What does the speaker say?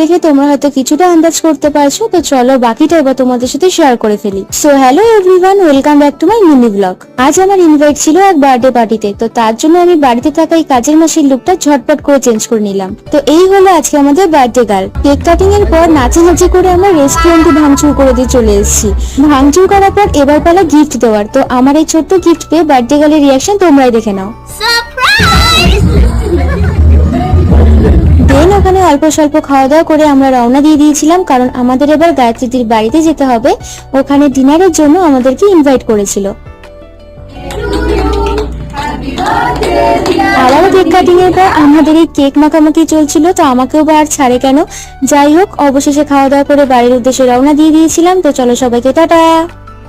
দেখে তোমরা হয়তো কিছুটা আন্দাজ করতে পারছো, তো চলো বাকিটা এবার তোমাদের সাথে শেয়ার করে ফেলি। So hello everyone, welcome back to my mini blog. আজ আমার ইনভাইট ছিল এক বার্থডে পার্টিতে, তো তার জন্য আমি বাড়িতে থাকা এই কাজের মাসির লুকটা ঝটপট করে চেঞ্জ করে নিলাম। তো এই হলো আজকে আমাদের বার্থডে গার্ল। কেক কাটিং এর পর নাচানাচি করে আমরা রেস্টুরেন্টে ভাঙচুর করে দিয়ে চলে এসেছি। ভাঙচুর করার পর এবার পালা গিফট দেওয়ার। তো আমার এই ছোট্ট গিফট পেয়ে বার্থডে গার্লের রিয়াকশন তোমরাই দেখে নাও। দেন ওখানে অল্প স্বল্প খাওয়া দাওয়া করে আমরা রওনা দিয়ে দিয়েছিলাম, কারণ আমাদের এবার গায়ত্রীদির বাড়িতে যেতে হবে। ওখানে ডিনারের জন্য আমাদেরকে ইনভাইট করেছিল। আবারও কেক কাটিং এর পর আমাদের এই কেক মাখামাখি চলছিল, তো আমাকেও বা আর ছাড়ে কেন। যাই হোক, অবশেষে খাওয়া দাওয়া করে বাড়ির উদ্দেশ্যে রওনা দিয়ে দিয়েছিলাম। তো চলো সবাইকে টাটা।